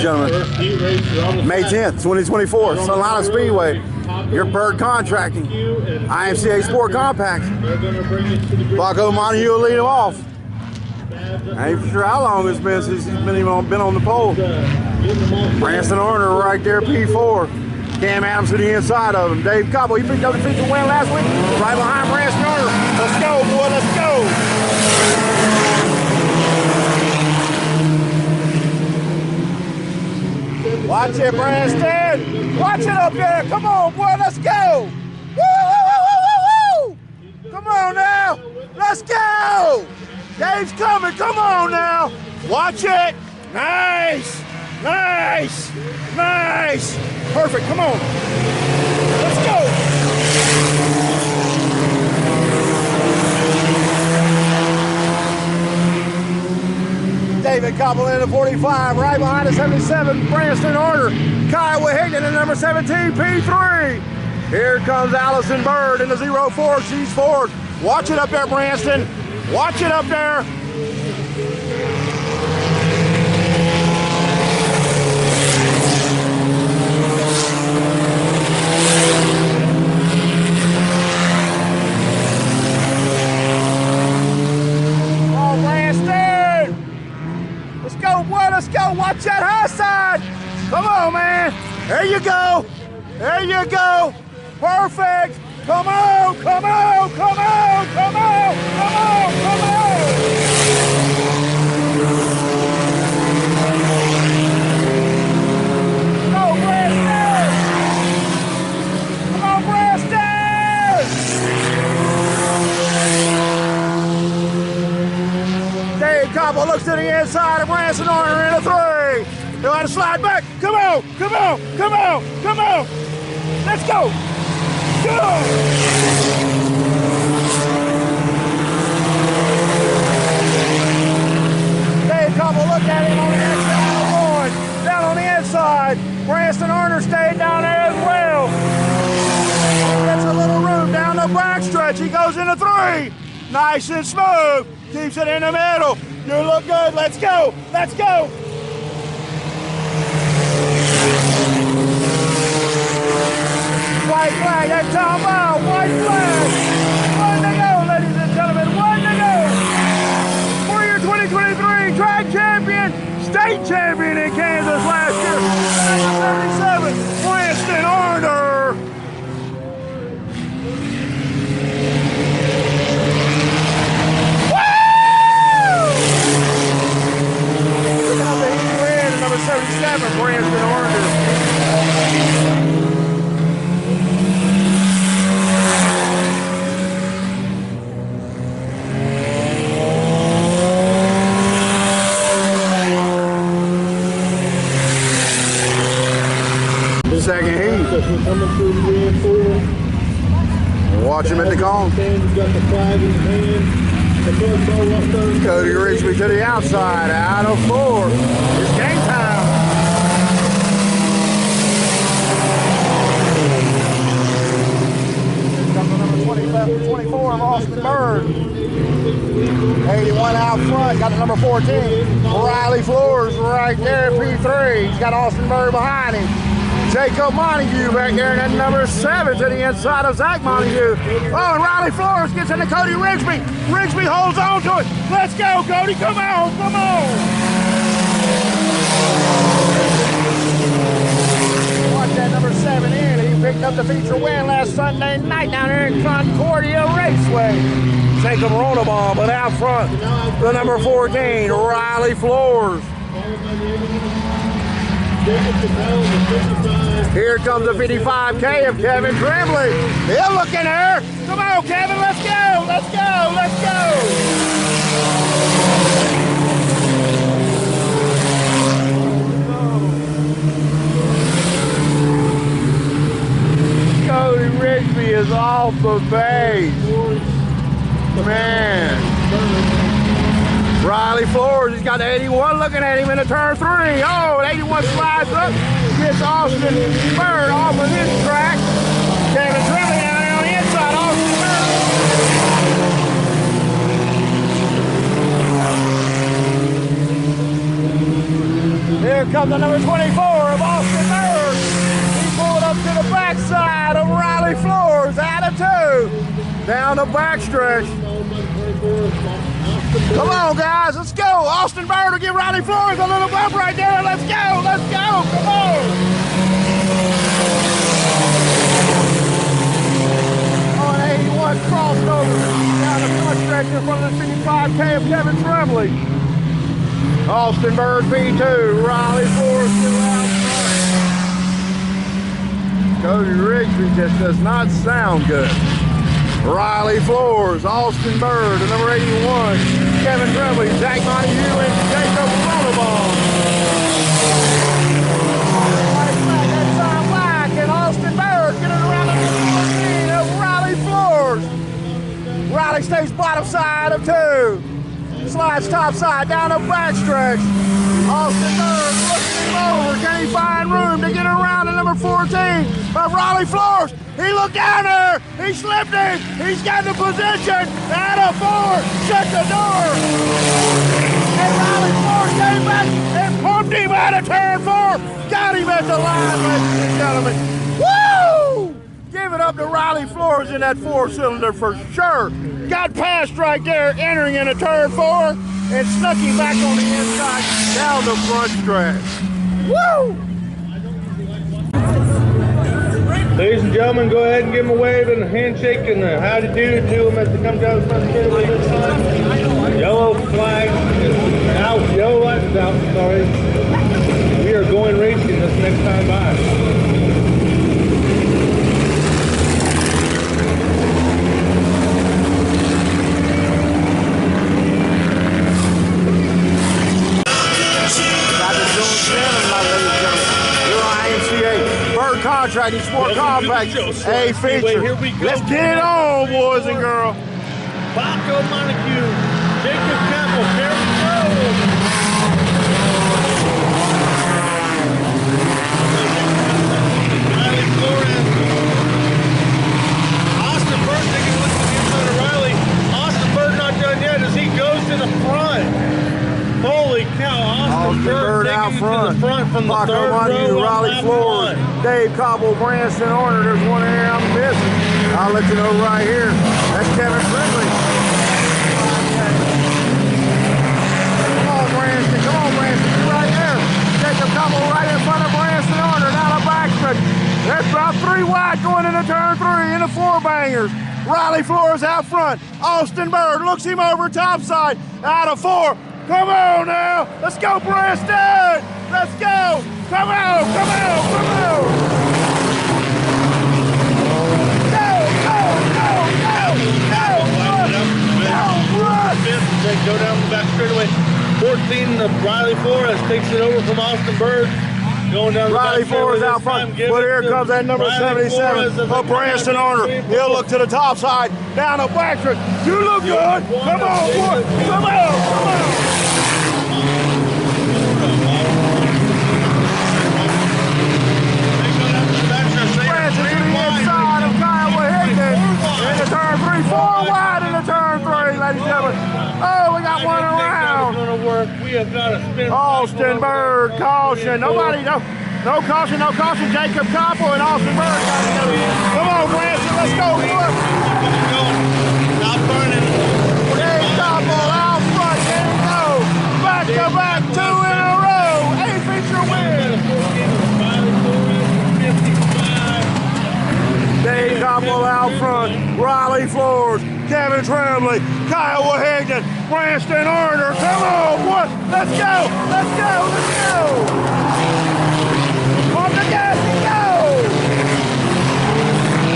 and gentlemen, May 10th, 2024, Salina Speedway, your bird contracting, IMCA Sport Compact. Bucko Montague will lead him off. I ain't sure how long it's been since he's been on the pole. Branson Horner right there, P4. Cam Adams to the inside of him. Dave Cobble, he picked up the feature win last week. Right behind Branson Horner. Let's go, boy, let's go. Watch it, Branson. Watch it up there. Come on, boy, let's go. Woo, woo, woo, woo, woo, woo. Come on now. Let's go. Dave's coming. Come on now. Watch it. Nice. Nice. Nice. Perfect. Come on. Let's go. David Cobble in the 45, right behind the 77, Branson Horner. Kyle Higdon in number 17, P3. Here comes Allison Bird in the 04, she's forward. Watch it up there, Branson. Watch it up there. Let's go, watch that high side. Come on, man. There you go. There you go. Perfect. Come on, come on, come on, come on, come on, come on. Go, Preston. Come on, Preston. Dave Cobble looks to the inside of Branson Horner in a 3. He'll have to slide back. Come on, come on, come on, come on. Let's go. Go. Dave Cobble looked at him on the inside. Down on the inside. Branson Horner stayed down there as well. Gets a little room down the backstretch. He goes in a 3. Nice and smooth. Keeps it in the middle. You look good. Let's go. Let's go. White flag. That's Tom Ball. White flag. 1 to go, ladies and gentlemen. 1 to go. For your 2023 track champion, state champion in Kansas last year. Number 37, Branson Horner. Branson Horner. Second heat. Watch him at the cone. Cody Rigsby to the outside, out of 4. It's game time. Number 24 of Austin Bird. 81 out front, got the number 14. Riley Flores right there, P3. He's got Austin Bird behind him. Jacob Montague back there, and then number 7 to the inside of Zach Montague. Oh, and Riley Flores gets into Cody Rigsby. Rigsby holds on to it. Let's go, Cody. Come on, come on. Watch that number 7 in. He picked up the feature win last Sunday night down there in Concordia Raceway. Jacob Ronaball, but out front, the number 14, Riley Flores. Here comes the 55K of Kevin Tremblay. He'll look in there. Come on, Kevin, let's go, let's go, let's go. Cody Rigsby is off the base. Man. Riley Flores, he's got the 81 looking at him in the turn 3. Oh, the 81 slides up, gets Austin Bird off of his track. Kevin Tremblay down there on the inside, Austin Bird. Here Here comes the number 24 of Austin Bird. He pulled up to the backside of Riley Floors, out of 2. Down the backstretch. Come on, guys, let's go. Austin Bird will give Riley Floors a little bump right there. Let's go, let's go, come on. On 81 crossed over down the front stretch in front of the 55K of Kevin Tremblay. Austin Bird P2, Riley Floors still out front. Cody Rigsby just does not sound good. Riley Floors, Austin Bird, the number 81, Kevin Tremblay, Zach Montague, and Jacob Rollaball. Inside black, and Austin Bird getting around the 14 of Riley Floors. Riley stays bottom side of 2. Slides top side down the backstretch. Austin Bird looks him over. Can he find room to get around to number 14 of Riley Floors? He looked down there. He slipped him. He's got the position. Out of 4. Shut the door. And Riley Floors came back and pumped him out of turn 4. Got him at the line, ladies and gentlemen. Woo! Give it up to Riley Floors in that 4-cylinder for sure. Got past right there, entering into turn 4, and snuck him back on the inside down the front stretch. Woo! Ladies and gentlemen, go ahead and give them a wave and a handshake and a howdy do to them as they come down the front straightaway this time. Yellow flag is out, yellow light is out, sorry. We are going racing this next time by. Contracting Sport Compact, a feature. Here we go. Let's get it on, boys and girls. Baco Montague, Jacob Campbell, Karen Rowe. Riley Flores. Austin Bird taking a look at the inside of Riley. Austin Bird not done yet as he goes to the front. Holy cow, Austin Bird out front. To the front from the Baco third Montague, row. Riley Floors, Dave Cobble, Branson Horner. There's one here I'm missing. I'll let you know right here. That's Kevin Tremblay. Come on, Branson. Come on, Branson. You're right there. Jacob Cobble right in front of Branson Horner. Down the backstretch. There's about 3 wide going into turn 3 in the 4-bangers. Riley Floors out front. Austin Bird looks him over topside. Out of 4. Come on now. Let's go, Preston. Let's go. Come on, come on, come on. Go, go, go, go, go. Run. Go down the back straightaway. 14, Riley Flores takes it over from Austin Bird. Going down the Riley back Floores out front. But here comes that number 77 of Branson Horner. He'll look to the top side. Down the backstretch. You look good. Come on, boy. Come on, come on. Branson to the inside of Kyle Higgins. Into turn 3. 4 wide into turn 3, ladies and gentlemen. Oh, we got one around. We have got a spin. Austin Bird, caution. Nobody, no caution, no caution. Jacob Koppel and Austin Bird got together. Come on, Branson, let's go, boy. Not burning. Dave Koppel out front, there we go. Back to back, 2 in a row. A feature win. Dave Koppel out front, Riley Floors, Kevin Tremblay, Kyle Wahegnan, Branson Horner. Come on, boy. Let's go, let's go, let's go. On the gas and go.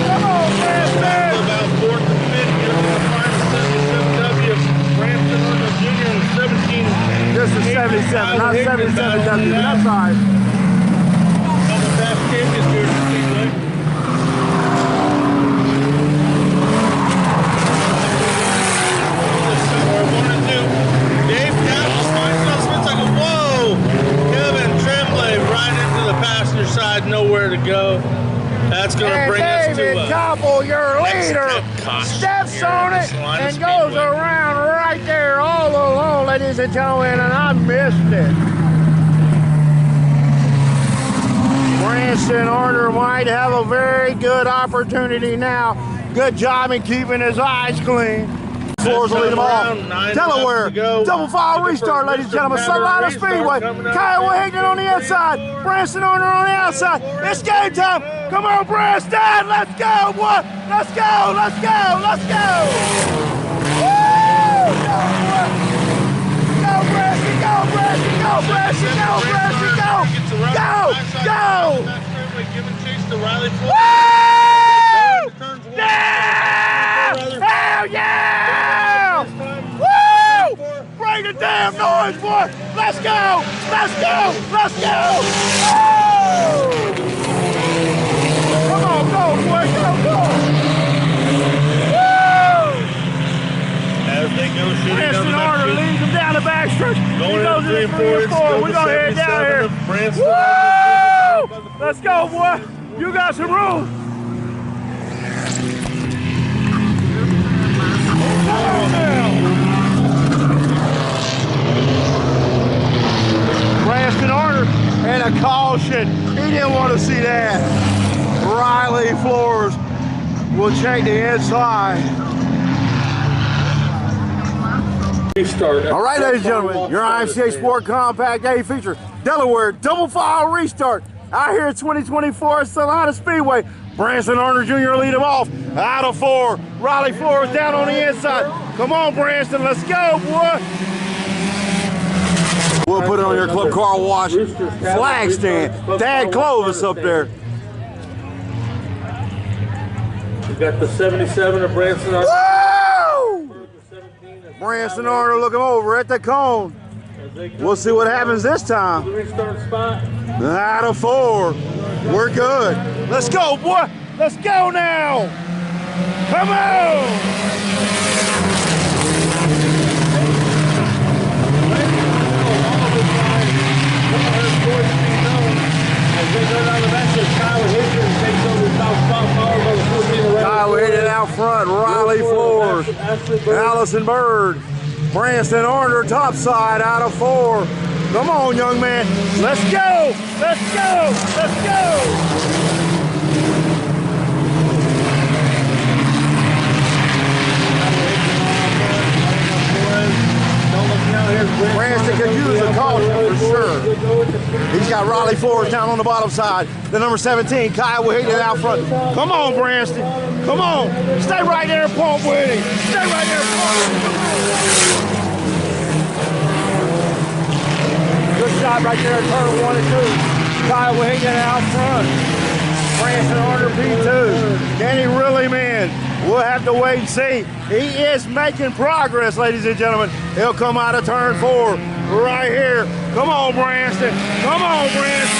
Come on, Branson. About 4th and 5th, here in the final 77W. Branson Horner Jr. and 17. This is 77, not 77W, but that's all right. Couple past champions here to Speedway. Dave Campbell finds out spins like a whoa. Kevin Tremblay right into the passenger side, nowhere to go. That's going to bring us to David Koppel, your leader, steps on it and goes around right there all alone, ladies and gentlemen, and I missed it. Branston Arner might have a very good opportunity now. Good job in keeping his eyes clean. Floors will lead them off. Delaware, double file restart, ladies and gentlemen. Salina Speedway. Kyle Higgin on the inside. Branston Arner on the outside. It's game time. Come on, Branston. Let's go, boy. Let's go. Let's go. Let's go. Woo! Go, boy. Go, Branston. Go, Branston. Go, Branston. Go, Branston. Go. Go. Go. Woo! Yeah! Hell yeah! Woo! Bring the damn noise, boy! Let's go! Let's go! Let's go! Woo! Come on, go, boy! Go, go! Woo! As they go shooting down the Branston Arner leads them down the back stretch. He Going goes into in 3 and 4. We're going to head down here. Woo! Let's go, boy! You got some room. Branston Arner and a caution. He didn't want to see that. Riley Floors will check the inside. Restart. All right, ladies and gentlemen, your IMCA Sport Compact A feature. Delaware double file restart. Out here at 2024 Salina Speedway. Branston Arner Jr. lead him off. Out of 4. Riley Floors down on the inside. Come on, Branston. Let's go, boy. We'll put it on your Club Car Wash flag stand. Dad Clovis up there. We got the 77 of Branston Arner. Woo! Branston Arner looking over at the cone. We'll see what happens this time. Restart spot. Out of 4. We're good. Let's go, boy. Let's go now. Come on. Kyle Higgin out front. Riley Floors. Allison Bird. Branston Arner topside out of 4. Come on, young man. Let's go. Let's go. Let's go. Branston could use a caution for sure. He's got Riley Floors down on the bottom side. The number 17, Kyle Higgin out front. Come on, Branston. Come on. Stay right there and pump with him. Stay right there and pump. Good shot right there at turn 1 and 2. Kyle Higgin out front. Branston Arner P2. Can he really, man? We'll have to wait and see. He is making progress, ladies and gentlemen. He'll come out of turn 4 right here. Come on, Branston. Come on, Branston.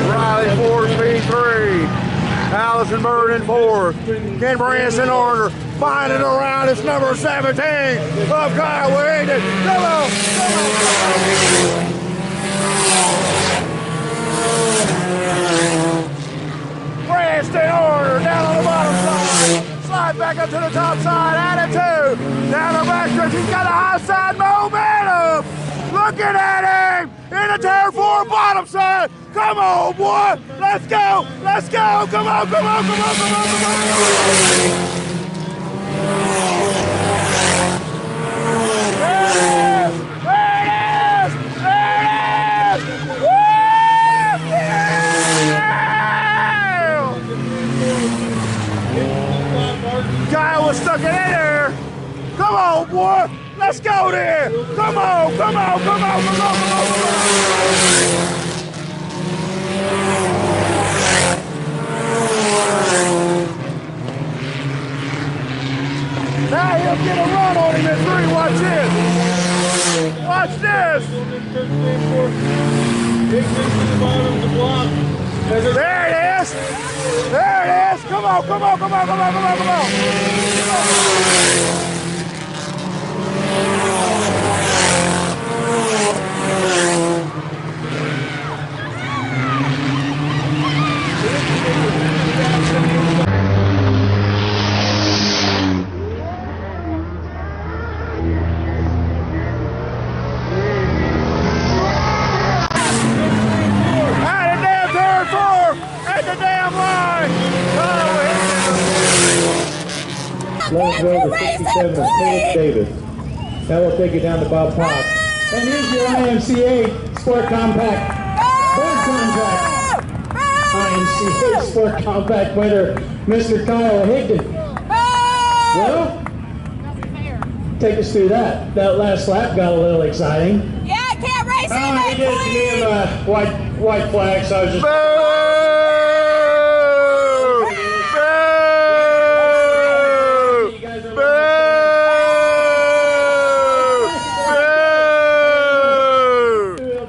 Riley Floors P3. Allison Bird in 4. Can Branston Arner find it around his number 17 of Kyle Higgin. Come on, come on, Branston Arner down on the bottom side. Slide back up to the top side. Out of 2. Down the back stretch. He's got a high side momentum. Looking at him in the turn 4 bottom side. Come on, boy. Let's go. Let's go. Come on, come on, come on, come on, come on. There it is. There it is. There it is. Woo! Yeah! Guy was stuck in there. Come on, boy. Let's go there. Come on, come on, come on, come on, come on, come on. Now he'll get a run on him at 3. Watch this. Watch this. There it is. There it is. Come on, come on, come on, come on, come on, come on. hit the damn line! Let's go to 67 of Caleb Davis. Now we'll take it down to Bob Potts. And here's your IMCA Sport Compact bird contract. IMCA Sport Compact winner, Mr. Kyle Higdon. Well, take us through that. That last lap got a little exciting. Yeah, I can't race He did give him a white flag, so I was just...